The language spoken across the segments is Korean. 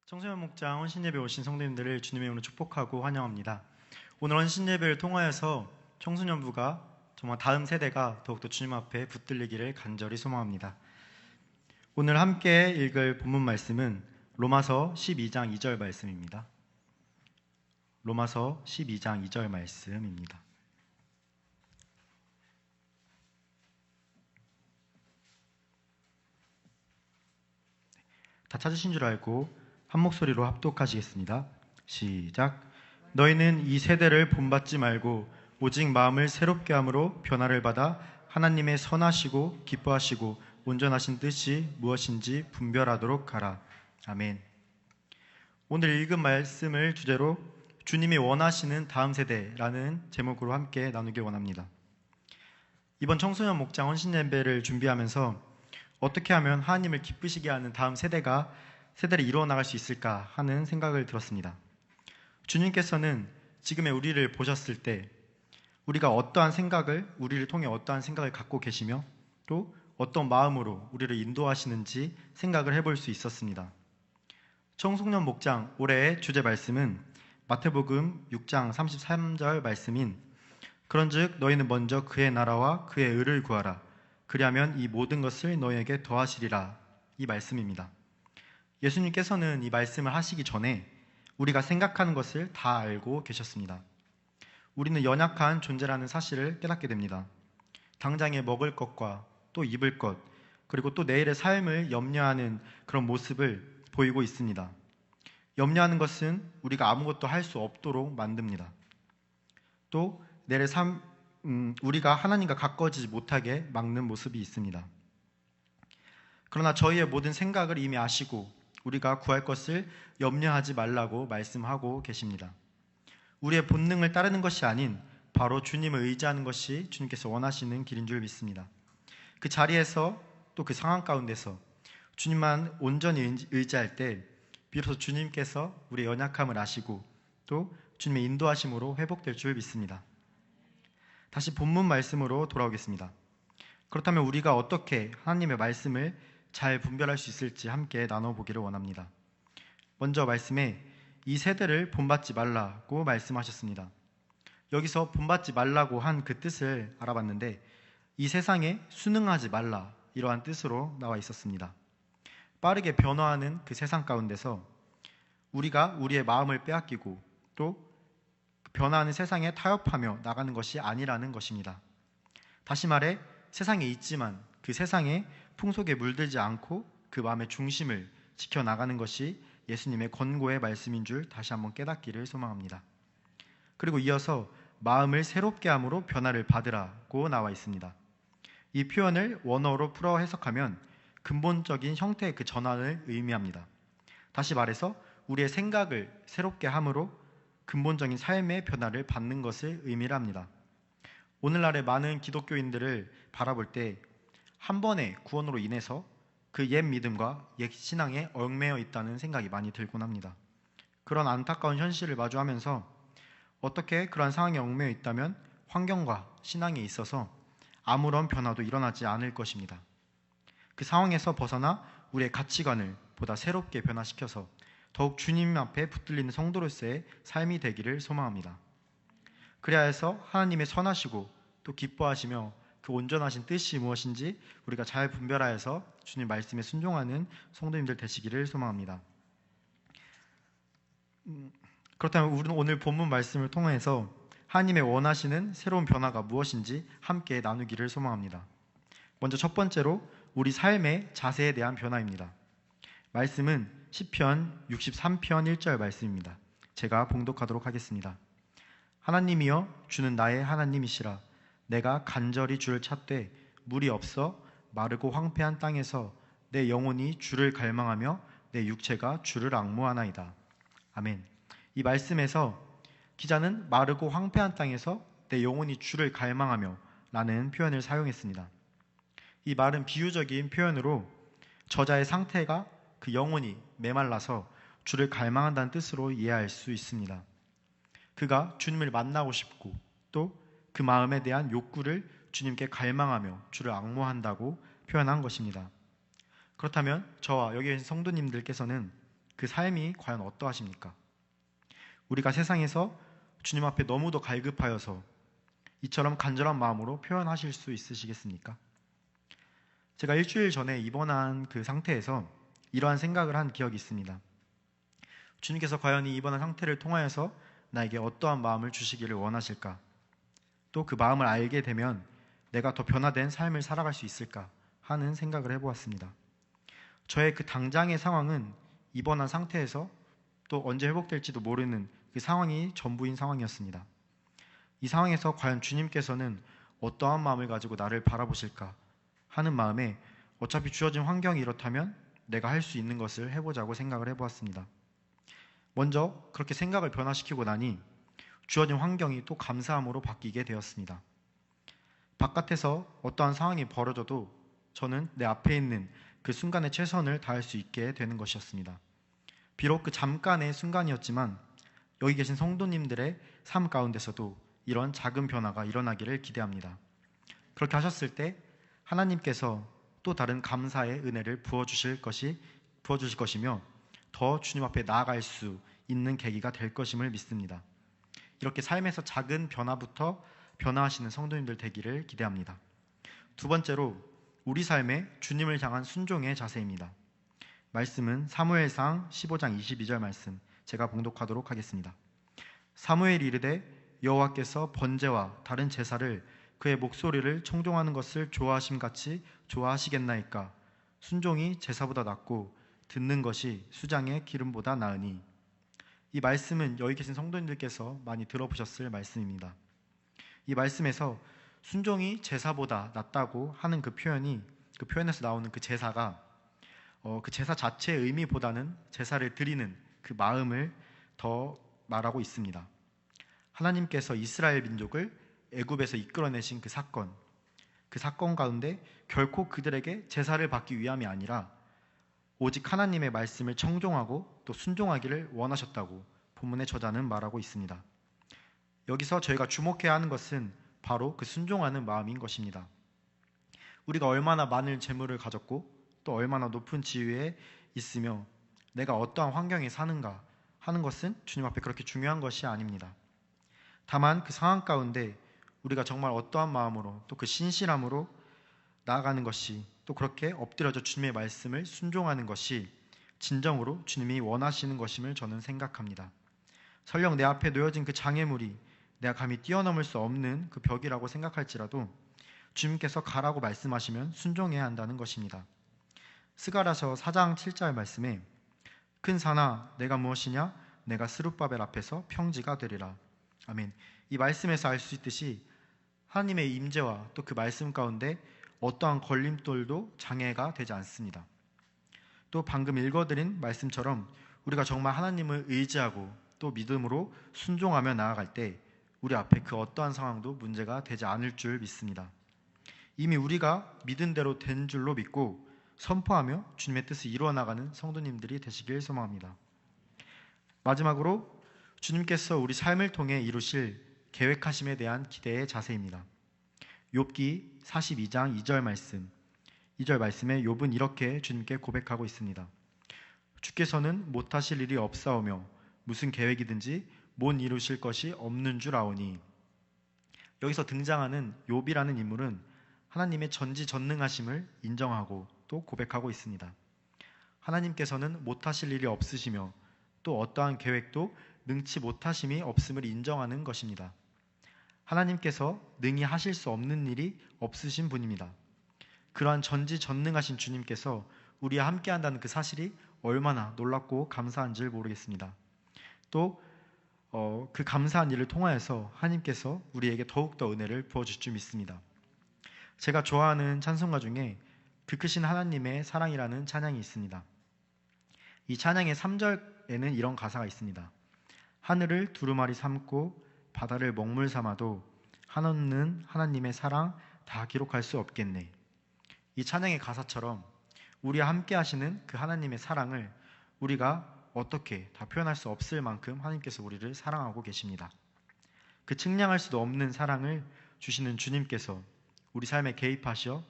청소년 목장 헌신예배 오신 성도님들을 주님의 이름으로 축복하고 환영합니다. 오늘 헌신예배를 통하여서 청소년부가 정말 다음 세대가 더욱더 주님 앞에 붙들리기를 간절히 소망합니다. 오늘 함께 읽을 본문 말씀은 로마서 12장 2절 말씀입니다. 로마서 12장 2절 말씀입니다. 다 찾으신 줄 알고 한 목소리로 합독하시겠습니다. 시작. 너희는 이 세대를 본받지 말고 오직 마음을 새롭게 함으로 변화를 받아 하나님의 선하시고 기뻐하시고 온전하신 뜻이 무엇인지 분별하도록 하라. 아멘. 오늘 읽은 말씀을 주제로 주님이 원하시는 다음 세대라는 제목으로 함께 나누길 원합니다. 이번 청소년 목장 헌신예배를 준비하면서 어떻게 하면 하나님을 기쁘시게 하는 다음 세대를 이루어 나갈 수 있을까 하는 생각을 들었습니다. 주님께서는 지금의 우리를 보셨을 때 우리가 우리를 통해 어떠한 생각을 갖고 계시며 또 어떤 마음으로 우리를 인도하시는지 생각을 해볼 수 있었습니다. 청소년 목장 올해의 주제 말씀은 마태복음 6장 33절 말씀인 그런즉 너희는 먼저 그의 나라와 그의 의를 구하라. 그리하면 이 모든 것을 너희에게 더하시리라. 이 말씀입니다. 예수님께서는 이 말씀을 하시기 전에 우리가 생각하는 것을 다 알고 계셨습니다. 우리는 연약한 존재라는 사실을 깨닫게 됩니다. 당장에 먹을 것과 또 입을 것, 그리고 또 내일의 삶을 염려하는 그런 모습을 보이고 있습니다. 염려하는 것은 우리가 아무것도 할 수 없도록 만듭니다. 또 내일의 우리가 하나님과 가까워지지 못하게 막는 모습이 있습니다. 그러나 저희의 모든 생각을 이미 아시고 우리가 구할 것을 염려하지 말라고 말씀하고 계십니다. 우리의 본능을 따르는 것이 아닌 바로 주님을 의지하는 것이 주님께서 원하시는 길인 줄 믿습니다. 그 자리에서 또 그 상황 가운데서 주님만 온전히 의지할 때 비로소 주님께서 우리의 연약함을 아시고 또 주님의 인도하심으로 회복될 줄 믿습니다. 다시 본문 말씀으로 돌아오겠습니다. 그렇다면 우리가 어떻게 하나님의 말씀을 잘 분별할 수 있을지 함께 나눠보기를 원합니다. 먼저 말씀에 이 세대를 본받지 말라고 말씀하셨습니다. 여기서 본받지 말라고 한 그 뜻을 알아봤는데 이 세상에 순응하지 말라 이러한 뜻으로 나와 있었습니다. 빠르게 변화하는 그 세상 가운데서 우리가 우리의 마음을 빼앗기고 또 변화하는 세상에 타협하며 나가는 것이 아니라는 것입니다. 다시 말해 세상에 있지만 그 세상의 풍속에 물들지 않고 그 마음의 중심을 지켜나가는 것이 예수님의 권고의 말씀인 줄 다시 한번 깨닫기를 소망합니다. 그리고 이어서 마음을 새롭게 함으로 변화를 받으라고 나와 있습니다. 이 표현을 원어로 풀어 해석하면 근본적인 형태의 그 전환을 의미합니다. 다시 말해서 우리의 생각을 새롭게 함으로 근본적인 삶의 변화를 받는 것을 의미합니다. 오늘날의 많은 기독교인들을 바라볼 때 한 번의 구원으로 인해서 그 옛 믿음과 옛 신앙에 얽매여 있다는 생각이 많이 들곤 합니다. 그런 안타까운 현실을 마주하면서 어떻게 그러한 상황에 얽매여 있다면 환경과 신앙에 있어서 아무런 변화도 일어나지 않을 것입니다. 그 상황에서 벗어나 우리의 가치관을 보다 새롭게 변화시켜서 더욱 주님 앞에 붙들리는 성도로서의 삶이 되기를 소망합니다. 그래야 해서 하나님의 선하시고 또 기뻐하시며 그 온전하신 뜻이 무엇인지 우리가 잘 분별하여서 주님 말씀에 순종하는 성도님들 되시기를 소망합니다. 그렇다면 우리는 오늘 본문 말씀을 통해서 하나님의 원하시는 새로운 변화가 무엇인지 함께 나누기를 소망합니다. 먼저 첫 번째로 우리 삶의 자세에 대한 변화입니다. 말씀은 시편 63편 1절 말씀입니다. 제가 봉독하도록 하겠습니다. 하나님이여 주는 나의 하나님이시라. 내가 간절히 주를 찾되 물이 없어 마르고 황폐한 땅에서 내 영혼이 주를 갈망하며 내 육체가 주를 앙모하나이다. 아멘. 이 말씀에서 기자는 마르고 황폐한 땅에서 내 영혼이 주를 갈망하며 라는 표현을 사용했습니다. 이 말은 비유적인 표현으로 저자의 상태가 그 영혼이 메말라서 주를 갈망한다는 뜻으로 이해할 수 있습니다. 그가 주님을 만나고 싶고 또 그 마음에 대한 욕구를 주님께 갈망하며 주를 앙모한다고 표현한 것입니다. 그렇다면 저와 여기 계신 성도님들께서는 그 삶이 과연 어떠하십니까? 우리가 세상에서 주님 앞에 너무도 갈급하여서 이처럼 간절한 마음으로 표현하실 수 있으시겠습니까? 제가 일주일 전에 입원한 그 상태에서 이러한 생각을 한 기억이 있습니다. 주님께서 과연 이 입원한 상태를 통하여서 나에게 어떠한 마음을 주시기를 원하실까? 또 그 마음을 알게 되면 내가 더 변화된 삶을 살아갈 수 있을까 하는 생각을 해보았습니다. 저의 그 당장의 상황은 입원한 상태에서 또 언제 회복될지도 모르는 그 상황이 전부인 상황이었습니다. 이 상황에서 과연 주님께서는 어떠한 마음을 가지고 나를 바라보실까 하는 마음에 어차피 주어진 환경이 이렇다면 내가 할 수 있는 것을 해보자고 생각을 해보았습니다. 먼저 그렇게 생각을 변화시키고 나니 주어진 환경이 또 감사함으로 바뀌게 되었습니다. 바깥에서 어떠한 상황이 벌어져도 저는 내 앞에 있는 그 순간에 최선을 다할 수 있게 되는 것이었습니다. 비록 그 잠깐의 순간이었지만 여기 계신 성도님들의 삶 가운데서도 이런 작은 변화가 일어나기를 기대합니다. 그렇게 하셨을 때 하나님께서 또 다른 감사의 은혜를 부어주실 것이며 더 주님 앞에 나아갈 수 있는 계기가 될 것임을 믿습니다. 이렇게 삶에서 작은 변화부터 변화하시는 성도님들 되기를 기대합니다. 두 번째로 우리 삶에 주님을 향한 순종의 자세입니다. 말씀은 사무엘상 15장 22절 말씀 제가 봉독하도록 하겠습니다. 사무엘이 이르되 여호와께서 번제와 다른 제사를 그의 목소리를 청종하는 것을 좋아하심같이 좋아하시겠나이까? 순종이 제사보다 낫고 듣는 것이 수장의 기름보다 나으니. 이 말씀은 여기 계신 성도님들께서 많이 들어보셨을 말씀입니다. 이 말씀에서 순종이 제사보다 낫다고 하는 그 표현에서 나오는 그 제사가 그 제사 자체의 의미보다는 제사를 드리는 그 마음을 더 말하고 있습니다. 하나님께서 이스라엘 민족을 애굽에서 이끌어내신 그 사건 가운데 결코 그들에게 제사를 받기 위함이 아니라 오직 하나님의 말씀을 청종하고 또 순종하기를 원하셨다고 본문의 저자는 말하고 있습니다. 여기서 저희가 주목해야 하는 것은 바로 그 순종하는 마음인 것입니다. 우리가 얼마나 많은 재물을 가졌고 또 얼마나 높은 지위에 있으며 내가 어떠한 환경에 사는가 하는 것은 주님 앞에 그렇게 중요한 것이 아닙니다. 다만 그 상황 가운데 우리가 정말 어떠한 마음으로 또 그 신실함으로 나아가는 것이 또 그렇게 엎드려져 주님의 말씀을 순종하는 것이 진정으로 주님이 원하시는 것임을 저는 생각합니다. 설령 내 앞에 놓여진 그 장애물이 내가 감히 뛰어넘을 수 없는 그 벽이라고 생각할지라도 주님께서 가라고 말씀하시면 순종해야 한다는 것입니다. 스가랴서 4장 7절 말씀에 큰 산아 내가 무엇이냐 내가 스룹바벨 앞에서 평지가 되리라. 아멘. 이 말씀에서 알 수 있듯이 하나님의 임재와 또 그 말씀 가운데 어떠한 걸림돌도 장애가 되지 않습니다. 또 방금 읽어드린 말씀처럼 우리가 정말 하나님을 의지하고 또 믿음으로 순종하며 나아갈 때 우리 앞에 그 어떠한 상황도 문제가 되지 않을 줄 믿습니다. 이미 우리가 믿은 대로 된 줄로 믿고 선포하며 주님의 뜻을 이루어 나가는 성도님들이 되시길 소망합니다. 마지막으로 주님께서 우리 삶을 통해 이루실 계획하심에 대한 기대의 자세입니다. 욥기 42장 2절 말씀에 욥은 이렇게 주님께 고백하고 있습니다. 주께서는 못하실 일이 없사오며 무슨 계획이든지 못 이루실 것이 없는 줄 아오니. 여기서 등장하는 욥이라는 인물은 하나님의 전지전능하심을 인정하고 또 고백하고 있습니다. 하나님께서는 못하실 일이 없으시며 또 어떠한 계획도 능치 못하심이 없음을 인정하는 것입니다. 하나님께서 능히 하실 수 없는 일이 없으신 분입니다. 그러한 전지전능하신 주님께서 우리와 함께 한다는 그 사실이 얼마나 놀랍고 감사한 줄 모르겠습니다. 또 그 감사한 일을 통하여서 하나님께서 우리에게 더욱더 은혜를 부어주실 줄 믿습니다. 제가 좋아하는 찬송가 중에 그 크신 하나님의 사랑이라는 찬양이 있습니다. 이 찬양의 3절에는 이런 가사가 있습니다. 하늘을 두루마리 삼고 바다를 먹물 삼아도 한없는 하나님의 사랑 다 기록할 수 없겠네. 이 찬양의 가사처럼 우리와 함께 하시는 그 하나님의 사랑을 우리가 어떻게 다 표현할 수 없을 만큼 하나님께서 우리를 사랑하고 계십니다. 그 측량할 수도 없는 사랑을 주시는 주님께서 우리 삶에 개입하셔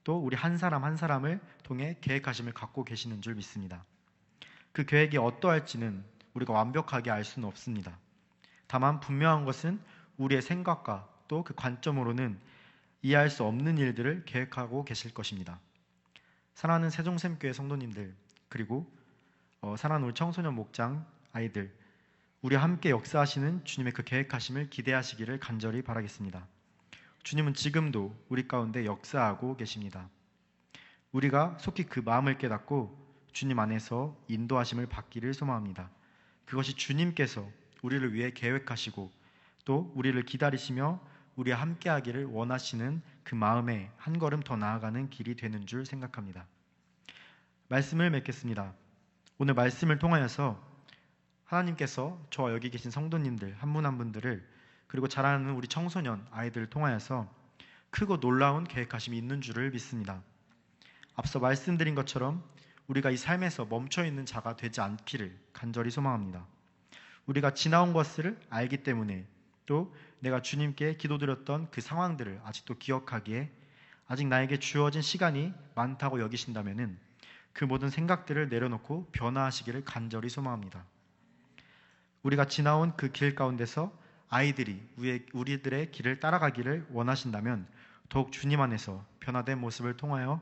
또 우리 한 사람 한 사람을 통해 계획하심을 갖고 계시는 줄 믿습니다. 그 계획이 어떠할지는 우리가 완벽하게 알 수는 없습니다. 다만 분명한 것은 우리의 생각과 또 그 관점으로는 이해할 수 없는 일들을 계획하고 계실 것입니다. 사랑하는 세종샘교회 성도님들, 그리고 사랑하는 우리 청소년 목장 아이들, 우리 함께 역사하시는 주님의 그 계획하심을 기대하시기를 간절히 바라겠습니다. 주님은 지금도 우리 가운데 역사하고 계십니다. 우리가 속히 그 마음을 깨닫고 주님 안에서 인도하심을 받기를 소망합니다. 그것이 주님께서 우리를 위해 계획하시고 또 우리를 기다리시며 우리와 함께하기를 원하시는 그 마음에 한 걸음 더 나아가는 길이 되는 줄 생각합니다. 말씀을 맺겠습니다. 오늘 말씀을 통하여서 하나님께서 저와 여기 계신 성도님들 한 분 한 분들을, 그리고 자라는 우리 청소년 아이들을 통하여서 크고 놀라운 계획하심이 있는 줄을 믿습니다. 앞서 말씀드린 것처럼 우리가 이 삶에서 멈춰있는 자가 되지 않기를 간절히 소망합니다. 우리가 지나온 것을 알기 때문에, 또 내가 주님께 기도드렸던 그 상황들을 아직도 기억하기에 아직 나에게 주어진 시간이 많다고 여기신다면 그 모든 생각들을 내려놓고 변화하시기를 간절히 소망합니다. 우리가 지나온 그 길 가운데서 아이들이 우리들의 길을 따라가기를 원하신다면 더욱 주님 안에서 변화된 모습을 통하여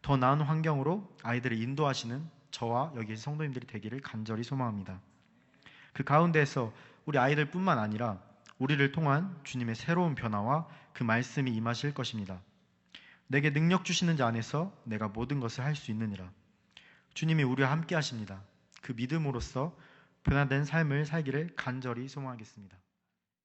더 나은 환경으로 아이들을 인도하시는 저와 여기 성도님들이 되기를 간절히 소망합니다. 그 가운데에서 우리 아이들뿐만 아니라 우리를 통한 주님의 새로운 변화와 그 말씀이 임하실 것입니다. 내게 능력 주시는 자 안에서 내가 모든 것을 할 수 있느니라. 주님이 우리와 함께 하십니다. 그 믿음으로써 변화된 삶을 살기를 간절히 소망하겠습니다.